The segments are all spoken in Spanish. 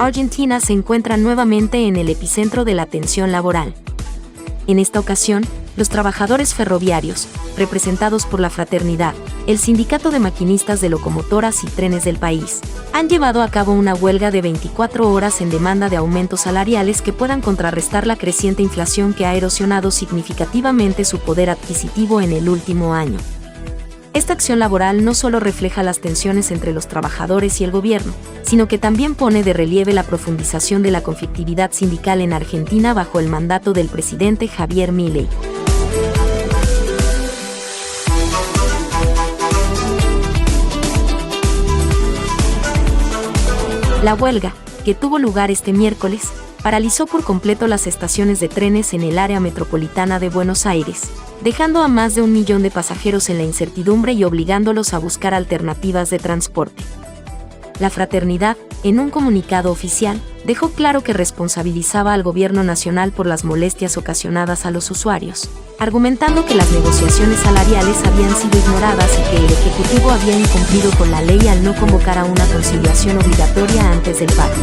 Argentina se encuentra nuevamente en el epicentro de la tensión laboral. En esta ocasión, los trabajadores ferroviarios, representados por la Fraternidad, el sindicato de maquinistas de locomotoras y trenes del país, han llevado a cabo una huelga de 24 horas en demanda de aumentos salariales que puedan contrarrestar la creciente inflación que ha erosionado significativamente su poder adquisitivo en el último año. Esta acción laboral no solo refleja las tensiones entre los trabajadores y el gobierno, sino que también pone de relieve la profundización de la conflictividad sindical en Argentina bajo el mandato del presidente Javier Milei. La huelga, que tuvo lugar este miércoles, paralizó por completo las estaciones de trenes en el área metropolitana de Buenos Aires, dejando a más de 1 millón de pasajeros en la incertidumbre y obligándolos a buscar alternativas de transporte. La Fraternidad, en un comunicado oficial, dejó claro que responsabilizaba al gobierno nacional por las molestias ocasionadas a los usuarios, argumentando que las negociaciones salariales habían sido ignoradas y que el Ejecutivo había incumplido con la ley al no convocar a una conciliación obligatoria antes del paro.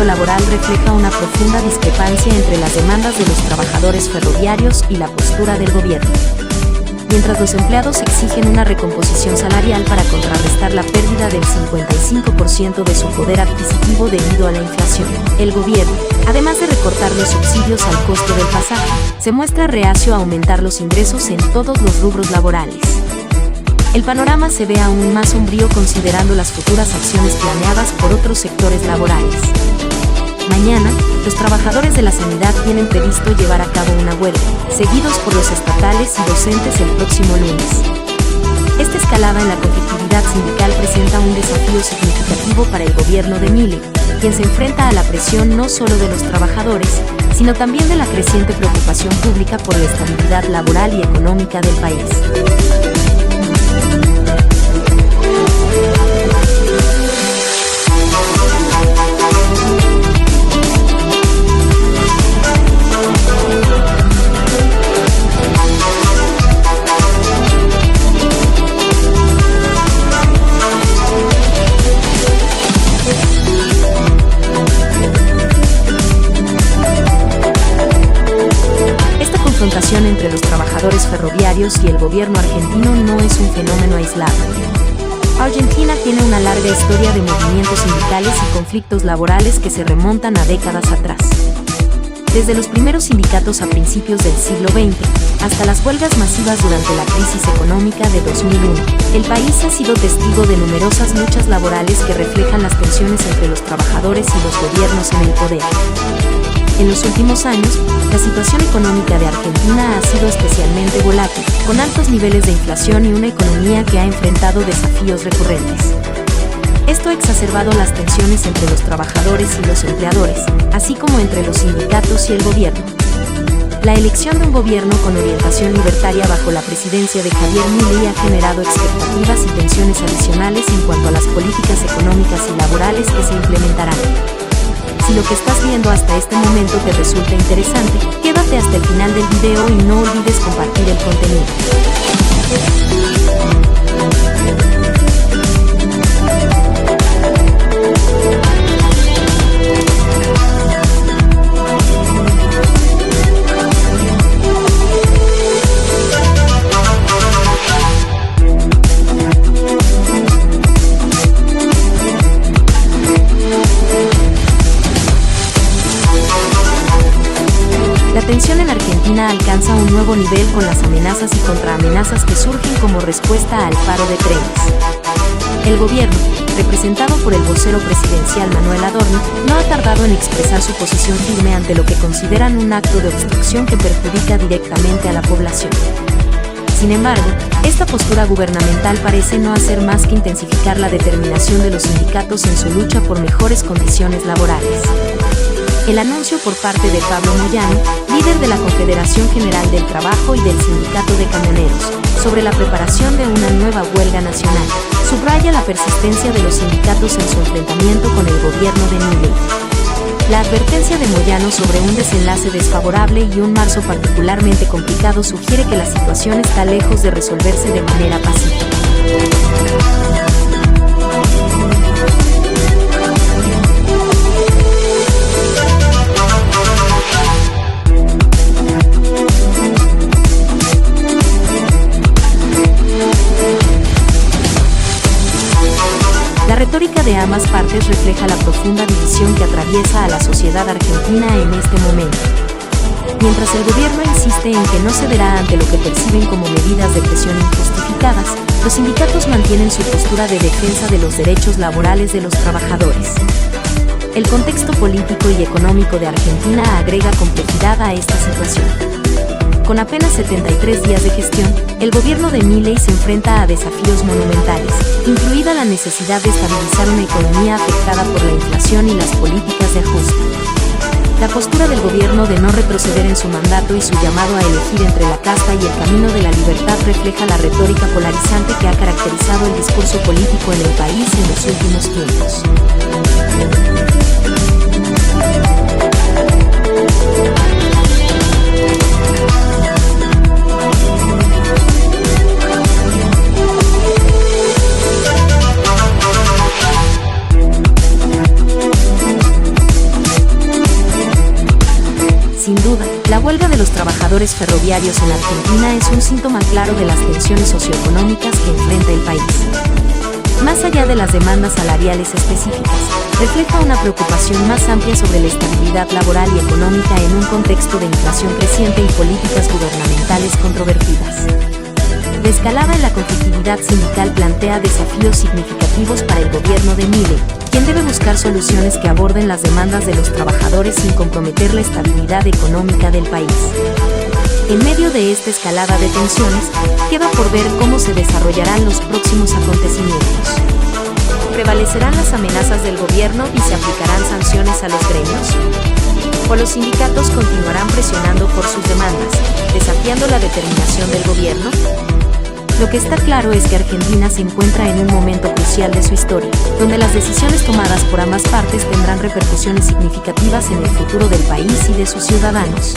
Laboral refleja una profunda discrepancia entre las demandas de los trabajadores ferroviarios y la postura del gobierno. Mientras los empleados exigen una recomposición salarial para contrarrestar la pérdida del 55% de su poder adquisitivo debido a la inflación, el gobierno, además de recortar los subsidios al costo del pasaje, se muestra reacio a aumentar los ingresos en todos los rubros laborales. El panorama se ve aún más sombrío considerando las futuras acciones planeadas por otros sectores laborales. Mañana, los trabajadores de la sanidad tienen previsto llevar a cabo una huelga, seguidos por los estatales y docentes el próximo lunes. Esta escalada en la conflictividad sindical presenta un desafío significativo para el gobierno de Milei, quien se enfrenta a la presión no solo de los trabajadores, sino también de la creciente preocupación pública por la estabilidad laboral y económica del país. Entre los trabajadores ferroviarios y el gobierno argentino no es un fenómeno aislado. Argentina tiene una larga historia de movimientos sindicales y conflictos laborales que se remontan a décadas atrás. Desde los primeros sindicatos a principios del siglo XX, hasta las huelgas masivas durante la crisis económica de 2001, el país ha sido testigo de numerosas luchas laborales que reflejan las tensiones entre los trabajadores y los gobiernos en el poder. En los últimos años, la situación económica de Argentina ha sido especialmente volátil, con altos niveles de inflación y una economía que ha enfrentado desafíos recurrentes. Esto ha exacerbado las tensiones entre los trabajadores y los empleadores, así como entre los sindicatos y el gobierno. La elección de un gobierno con orientación libertaria bajo la presidencia de Javier Milei ha generado expectativas y tensiones adicionales en cuanto a las políticas económicas y laborales que se implementarán. Si lo que estás viendo hasta este momento te resulta interesante, quédate hasta el final del video y no olvides compartir el contenido. La tensión en Argentina alcanza un nuevo nivel con las amenazas y contraamenazas que surgen como respuesta al paro de trenes. El gobierno, representado por el vocero presidencial Manuel Adorno, no ha tardado en expresar su posición firme ante lo que consideran un acto de obstrucción que perjudica directamente a la población. Sin embargo, esta postura gubernamental parece no hacer más que intensificar la determinación de los sindicatos en su lucha por mejores condiciones laborales. El anuncio por parte de Pablo Moyano, líder de la Confederación General del Trabajo y del Sindicato de Camioneros, sobre la preparación de una nueva huelga nacional, subraya la persistencia de los sindicatos en su enfrentamiento con el gobierno de Milei. La advertencia de Moyano sobre un desenlace desfavorable y un marzo particularmente complicado sugiere que la situación está lejos de resolverse de manera pacífica. La retórica de ambas partes refleja la profunda división que atraviesa a la sociedad argentina en este momento. Mientras el gobierno insiste en que no cederá ante lo que perciben como medidas de presión injustificadas, los sindicatos mantienen su postura de defensa de los derechos laborales de los trabajadores. El contexto político y económico de Argentina agrega complejidad a esta situación. Con apenas 73 días de gestión, el gobierno de Milei se enfrenta a desafíos monumentales, incluida la necesidad de estabilizar una economía afectada por la inflación y las políticas de ajuste. La postura del gobierno de no retroceder en su mandato y su llamado a elegir entre la casta y el camino de la libertad refleja la retórica polarizante que ha caracterizado el discurso político en el país en los últimos tiempos. Sin duda, la huelga de los trabajadores ferroviarios en Argentina es un síntoma claro de las tensiones socioeconómicas que enfrenta el país. Más allá de las demandas salariales específicas, refleja una preocupación más amplia sobre la estabilidad laboral y económica en un contexto de inflación creciente y políticas gubernamentales controvertidas. La escalada en la conflictividad sindical plantea desafíos significativos para el gobierno de Milei, quien debe buscar soluciones que aborden las demandas de los trabajadores sin comprometer la estabilidad económica del país. En medio de esta escalada de tensiones, queda por ver cómo se desarrollarán los próximos acontecimientos. ¿Prevalecerán las amenazas del gobierno y se aplicarán sanciones a los gremios? ¿O los sindicatos continuarán presionando por sus demandas, desafiando la determinación del gobierno? Lo que está claro es que Argentina se encuentra en un momento crucial de su historia, donde las decisiones tomadas por ambas partes tendrán repercusiones significativas en el futuro del país y de sus ciudadanos.